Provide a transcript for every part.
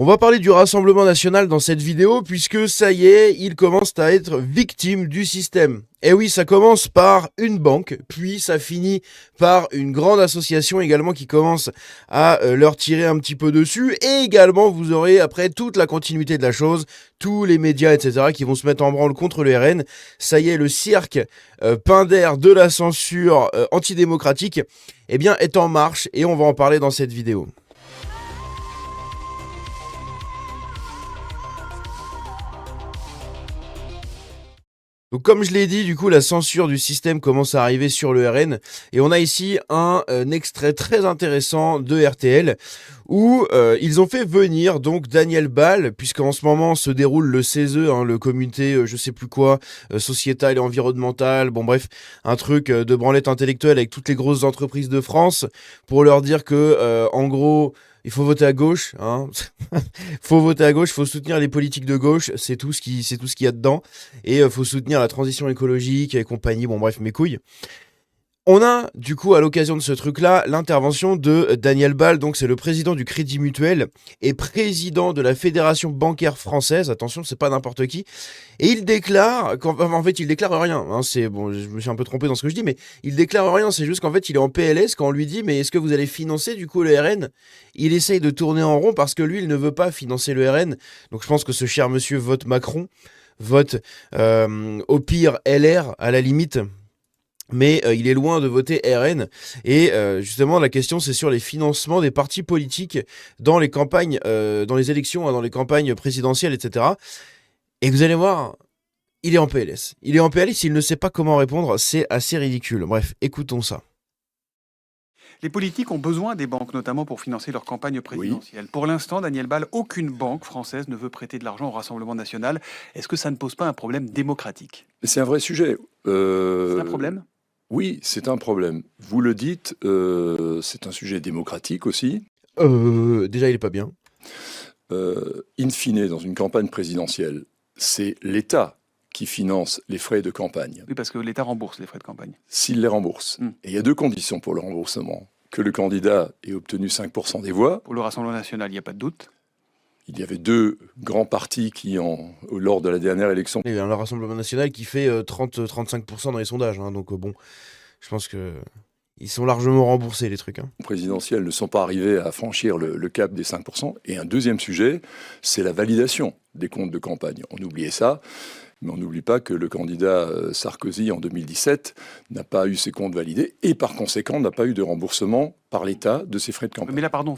On va parler du Rassemblement national dans cette vidéo puisque ça y est, ils commencent à être victimes du système. Et oui, ça commence par une banque, puis ça finit par une grande association également qui commence à leur tirer un petit peu dessus. Et également, vous aurez après toute la continuité de la chose, tous les médias, etc. qui vont se mettre en branle contre le RN. Ça y est, le cirque Pinder de la censure antidémocratique eh bien, est en marche et on va en parler dans cette vidéo. Donc comme je l'ai dit, du coup, la censure du système commence à arriver sur le RN. Et on a ici un extrait très intéressant de RTL où ils ont fait venir donc Daniel Ball, puisqu'en ce moment se déroule le CESE, hein, le comité je sais plus quoi, sociétal et environnemental, bon bref, un truc de branlette intellectuelle avec toutes les grosses entreprises de France, pour leur dire que en gros... Il faut voter à gauche, hein. Faut voter à gauche, faut soutenir les politiques de gauche, c'est tout ce qu'il y a dedans. Et faut soutenir la transition écologique et compagnie, bon bref, mes couilles. On a, du coup, à l'occasion de ce truc-là, l'intervention de Daniel Ball, donc c'est le président du Crédit Mutuel et président de la Fédération bancaire française, attention, c'est pas n'importe qui, et il déclare, en fait, il déclare rien, hein, c'est, bon, je me suis un peu trompé dans ce que je dis, mais il déclare rien, c'est juste qu'en fait, il est en PLS quand on lui dit, mais est-ce que vous allez financer, du coup, le RN? Il essaye de tourner en rond parce que lui, il ne veut pas financer le RN, donc je pense que ce cher monsieur vote Macron, vote au pire LR, à la limite, mais il est loin de voter RN. Et justement, la question, c'est sur les financements des partis politiques dans les campagnes, dans les élections, hein, dans les campagnes présidentielles, etc. Et vous allez voir, il est en PLS. Il est en PLS, il ne sait pas comment répondre, c'est assez ridicule. Bref, écoutons ça. Les politiques ont besoin des banques, notamment pour financer leur campagne présidentielle. Oui. Pour l'instant, Daniel Ball, aucune banque française ne veut prêter de l'argent au Rassemblement national. Est-ce que ça ne pose pas un problème démocratique? C'est un vrai sujet. C'est un problème? Oui, c'est un problème. Vous le dites, c'est un sujet démocratique aussi. Déjà, il est pas bien. In fine, dans une campagne présidentielle, c'est l'État qui finance les frais de campagne. Oui, parce que l'État rembourse les frais de campagne. S'il les rembourse. Et il y a deux conditions pour le remboursement. Que le candidat ait obtenu 5% des voix. Pour le Rassemblement national, il n'y a pas de doute. Il y avait deux grands partis qui, lors de la dernière élection... Il y a le Rassemblement national qui fait 30-35% dans les sondages. Hein, donc bon, je pense que... Ils sont largement remboursés, les trucs. Hein. Les présidentielles ne sont pas arrivés à franchir le cap des 5%. Et un deuxième sujet, c'est la validation des comptes de campagne. On oubliait ça, mais on n'oublie pas que le candidat Sarkozy, en 2017, n'a pas eu ses comptes validés et par conséquent n'a pas eu de remboursement par l'État de ses frais de campagne. Mais là, pardon.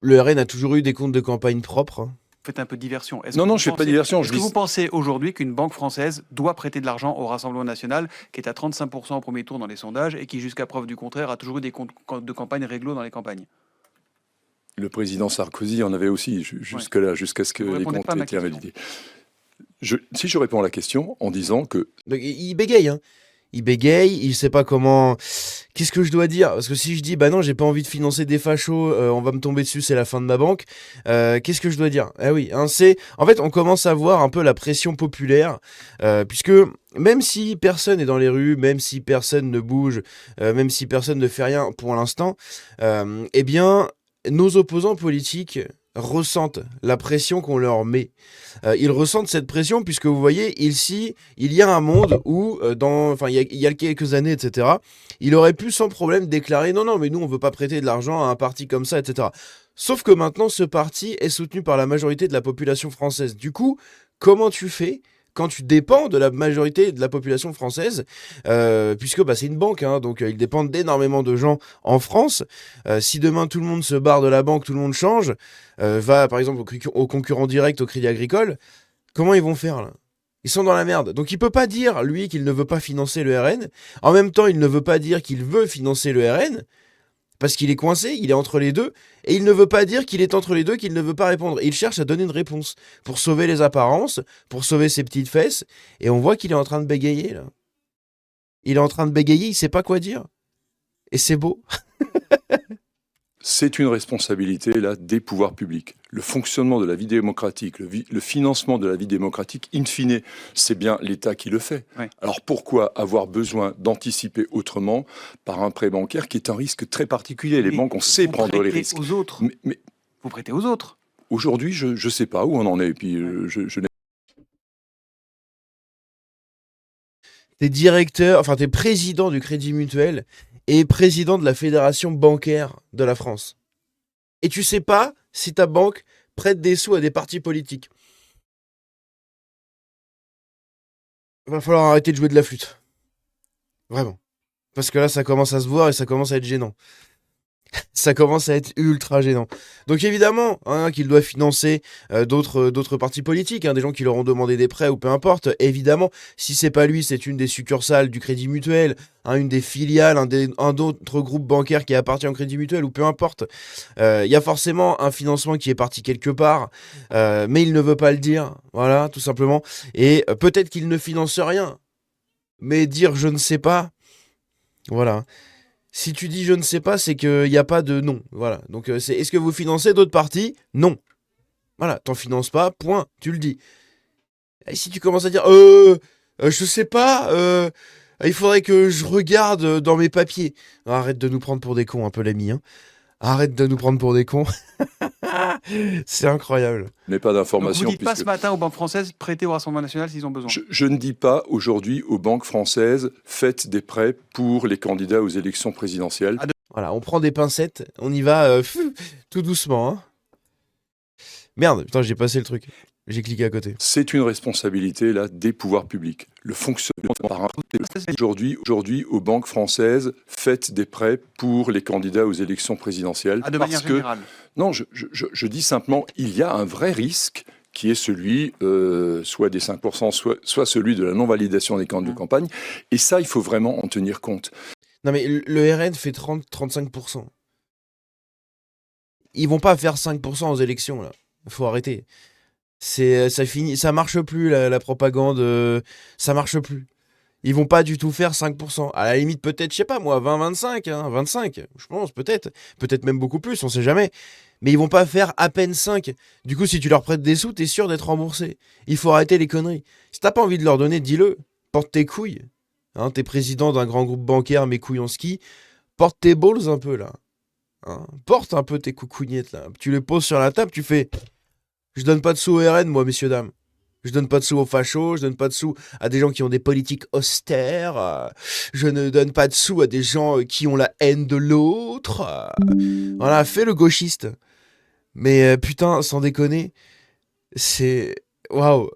Le RN a toujours eu des comptes de campagne propres. Hein. Faites un peu de diversion. Non, je ne fais pas de diversion. Est-ce que vous pensez aujourd'hui qu'une banque française doit prêter de l'argent au Rassemblement national, qui est à 35% au premier tour dans les sondages et qui, jusqu'à preuve du contraire, a toujours eu des comptes de campagne réglo dans les campagnes? Le président Sarkozy en avait aussi, jusqu'à ce que les comptes aient été validés. Si je réponds à la question en disant que... Donc, il bégaye, hein. Il bégaye, il sait pas comment... Qu'est-ce que je dois dire? Parce que si je dis, bah non, j'ai pas envie de financer des fachos, on va me tomber dessus, c'est la fin de ma banque. Qu'est-ce que je dois dire? Ah oui, hein, c'est... En fait, on commence à voir un peu la pression populaire, puisque même si personne est dans les rues, même si personne ne bouge, même si personne ne fait rien pour l'instant, eh bien, nos opposants politiques ressentent la pression qu'on leur met. Ils ressentent cette pression puisque vous voyez, ici, il y a un monde où, il y a quelques années, etc., il aurait pu sans problème déclarer « Non, non, mais nous, on veut pas prêter de l'argent à un parti comme ça, etc. » Sauf que maintenant, ce parti est soutenu par la majorité de la population française. Du coup, comment tu fais quand tu dépends de la majorité de la population française, puisque bah, c'est une banque, hein, donc ils dépendent d'énormément de gens en France. Si demain tout le monde se barre de la banque, tout le monde change, va par exemple au concurrent direct, au Crédit Agricole, comment ils vont faire là? Ils sont dans la merde. Donc il peut pas dire, lui, qu'il ne veut pas financer le RN. En même temps, il ne veut pas dire qu'il veut financer le RN, parce qu'il est coincé, il est entre les deux, et il ne veut pas dire qu'il est entre les deux, qu'il ne veut pas répondre. Il cherche à donner une réponse pour sauver les apparences, pour sauver ses petites fesses, et on voit qu'il est en train de bégayer, là. Il est en train de bégayer, il sait pas quoi dire. Et c'est beau. C'est une responsabilité, là, des pouvoirs publics. Le fonctionnement de la vie démocratique, le financement de la vie démocratique, in fine, c'est bien l'État qui le fait. Oui. Alors pourquoi avoir besoin d'anticiper autrement par un prêt bancaire qui est un risque très particulier? Les banques, on sait prendre les risques. Aux autres. Mais Vous prêtez aux autres. Aujourd'hui, je ne sais pas où on en est. Et puis, je n'ai T'es directeur, enfin t'es président du Crédit Mutuel et président de la Fédération bancaire de la France. Et tu sais pas si ta banque prête des sous à des partis politiques. Va falloir arrêter de jouer de la flûte. Vraiment. Parce que là, ça commence à se voir et ça commence à être gênant. Ça commence à être ultra gênant. Donc évidemment, hein, qu'il doit financer d'autres partis politiques, hein, des gens qui leur ont demandé des prêts ou peu importe. Évidemment, si c'est pas lui, c'est une des succursales du Crédit Mutuel, hein, une des filiales, un d'autres groupes bancaires qui appartient au Crédit Mutuel ou peu importe. Il y a forcément un financement qui est parti quelque part, mais il ne veut pas le dire. Voilà, tout simplement. Et peut-être qu'il ne finance rien, mais dire je ne sais pas, voilà. Si tu dis je ne sais pas, c'est qu'il n'y a pas de non. Voilà. Donc c'est est-ce que vous financez d'autres partis? Non. Voilà, t'en finances pas, point, tu le dis. Et si tu commences à dire je sais pas, il faudrait que je regarde dans mes papiers. Arrête de nous prendre pour des cons un peu l'ami, hein. Arrête de nous prendre pour des cons. C'est incroyable. pas Donc vous d'informations. dites pas ce matin aux banques françaises, prêtez au Rassemblement national s'ils ont besoin. Je ne dis pas aujourd'hui aux banques françaises, faites des prêts pour les candidats aux élections présidentielles. Voilà, on prend des pincettes, on y va tout doucement, hein. Merde, putain, j'ai passé le truc. J'ai cliqué à côté. C'est une responsabilité là des pouvoirs publics. Le fonctionnement par un aujourd'hui aux banques françaises, faites des prêts pour les candidats aux élections présidentielles. De manière générale. Non, je dis simplement, il y a un vrai risque qui est celui soit des 5%, soit celui de la non-validation des comptes de campagne. Et ça, il faut vraiment en tenir compte. Non mais le RN fait 30-35%. Ils vont pas faire 5% aux élections là. Faut arrêter. Ça marche plus la propagande, ça marche plus. Ils vont pas du tout faire 5%. À la limite peut-être, je sais pas moi, 20-25, hein, 25, je pense peut-être même beaucoup plus, on sait jamais. Mais ils vont pas faire à peine 5. Du coup, si tu leur prêtes des sous, t'es sûr d'être remboursé. Il faut arrêter les conneries. Si t'as pas envie de leur donner, dis-le. Porte tes couilles. Hein, t'es président d'un grand groupe bancaire, mes couilles en ski. Porte tes balls un peu là. Hein, porte un peu tes coucougnettes là. Tu les poses sur la table, tu fais... Je donne pas de sous au RN, moi, messieurs, dames. Je donne pas de sous aux fachos, je donne pas de sous à des gens qui ont des politiques austères. Je ne donne pas de sous à des gens qui ont la haine de l'autre. Voilà, fais le gauchiste. Mais putain, sans déconner, c'est... Waouh.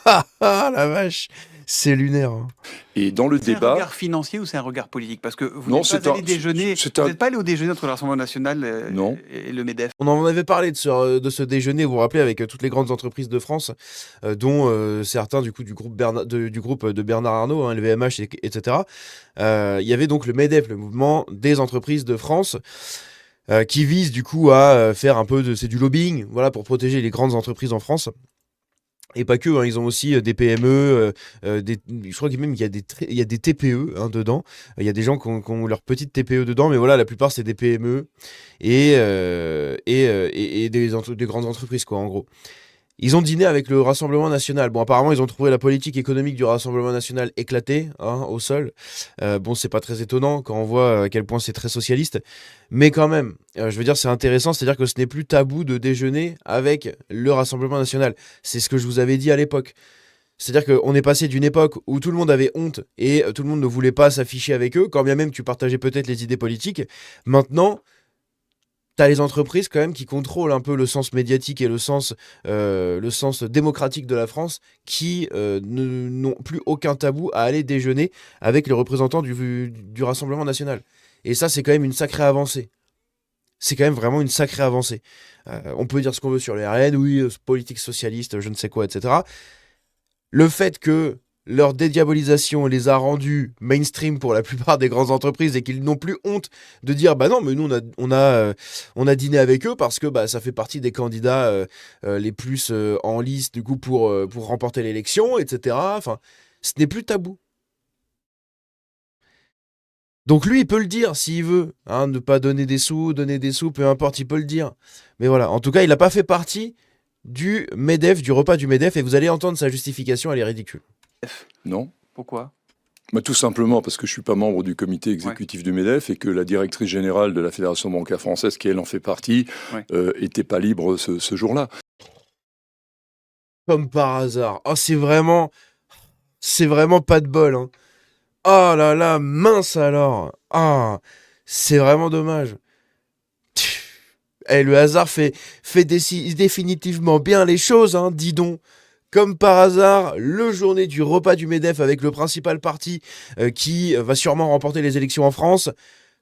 La vache, c'est lunaire. Hein. Et dans le C'est débat... un regard financier ou c'est un regard politique? Parce que vous Non, n'êtes pas allé déjeuner. Vous n'êtes pas allé au déjeuner entre le Rassemblement national et le MEDEF. On en avait parlé de ce déjeuner, vous vous rappelez, avec toutes les grandes entreprises de France, dont certains du coup du groupe de Bernard Arnault, hein, le VMH, etc. Il y avait donc le MEDEF, le mouvement des entreprises de France, qui vise du coup à faire un peu c'est du lobbying, voilà, pour protéger les grandes entreprises en France. Et pas que, hein, ils ont aussi des PME, je crois que même il y a des TPE hein, dedans. Il y a des gens qui ont leur petite TPE dedans, mais voilà, la plupart c'est des PME et des grandes entreprises, quoi, en gros. Ils ont dîné avec le Rassemblement national. Bon, apparemment, ils ont trouvé la politique économique du Rassemblement national éclatée, hein, au sol. Bon, c'est pas très étonnant quand on voit à quel point c'est très socialiste. Mais quand même, je veux dire, c'est intéressant. C'est-à-dire que ce n'est plus tabou de déjeuner avec le Rassemblement national. C'est ce que je vous avais dit à l'époque. C'est-à-dire qu'on est passé d'une époque où tout le monde avait honte et tout le monde ne voulait pas s'afficher avec eux, quand bien même tu partageais peut-être les idées politiques. Maintenant... T'as les entreprises quand même qui contrôlent un peu le sens médiatique et le sens démocratique de la France qui n'ont plus aucun tabou à aller déjeuner avec les représentants du Rassemblement national. Et ça, c'est quand même une sacrée avancée. C'est quand même vraiment une sacrée avancée. On peut dire ce qu'on veut sur les RN, oui, politique socialiste, je ne sais quoi, etc. Le fait que leur dédiabolisation les a rendus mainstream pour la plupart des grandes entreprises et qu'ils n'ont plus honte de dire bah non mais nous on a dîné avec eux parce que bah ça fait partie des candidats les plus en liste du coup pour remporter l'élection, etc. Enfin, ce n'est plus tabou. Donc lui il peut le dire s'il veut, hein, ne pas donner des sous, peu importe, il peut le dire. Mais voilà, en tout cas il n'a pas fait partie du MEDEF, du repas du MEDEF, et vous allez entendre sa justification, elle est ridicule. Non. Pourquoi? Tout simplement parce que je ne suis pas membre du comité exécutif du MEDEF et que la directrice générale de la Fédération bancaire française, qui elle en fait partie, Ouais. était pas libre ce jour-là. Comme par hasard. Oh, c'est vraiment pas de bol, hein. Oh là là, mince alors. Ah, c'est vraiment dommage. Le hasard fait définitivement bien les choses, hein, dis donc. Comme par hasard, le journée du repas du MEDEF avec le principal parti qui va sûrement remporter les élections en France.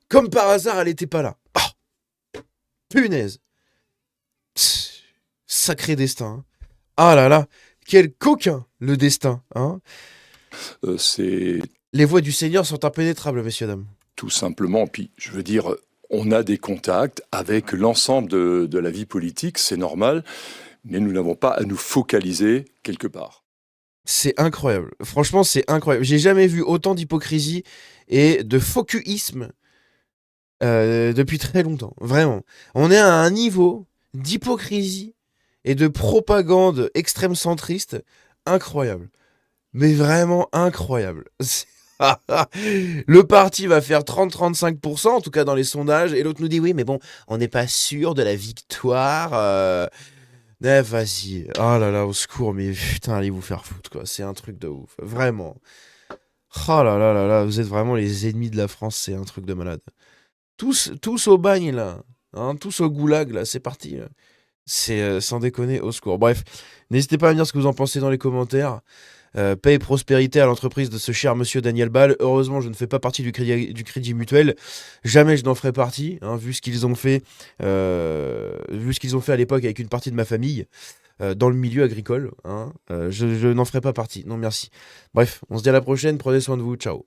Comme par hasard, elle était pas là. Ah, punaise. Sacré destin, hein. Ah là là, quel coquin, le destin, hein. C'est Les voies du Seigneur sont impénétrables, messieurs, dames. tout simplement, puis je veux dire, on a des contacts avec l'ensemble de la vie politique, c'est normal, mais nous n'avons pas à nous focaliser quelque part. C'est incroyable. Franchement, c'est incroyable. J'ai jamais vu autant d'hypocrisie et de focusisme depuis très longtemps. Vraiment. On est à un niveau d'hypocrisie et de propagande extrême centriste incroyable. Mais vraiment incroyable. Le parti va faire 30-35%, en tout cas dans les sondages, et l'autre nous dit oui, mais bon, on n'est pas sûr de la victoire. Vas-y. Oh là là, au secours, mais putain, allez vous faire foutre, quoi. C'est un truc de ouf. Vraiment. Oh là là là là, vous êtes vraiment les ennemis de la France, c'est un truc de malade. Tous au bagne, là. Hein, tous au goulag, là, c'est parti. Là. C'est sans déconner, au secours. Bref, n'hésitez pas à me dire ce que vous en pensez dans les commentaires. Paix et prospérité à l'entreprise de ce cher monsieur Daniel Ball. Heureusement, je ne fais pas partie du crédit mutuel. Jamais je n'en ferai partie, hein, vu ce qu'ils ont fait à l'époque avec une partie de ma famille dans le milieu agricole. Hein, je n'en ferai pas partie. Non, merci. Bref, on se dit à la prochaine. Prenez soin de vous. Ciao.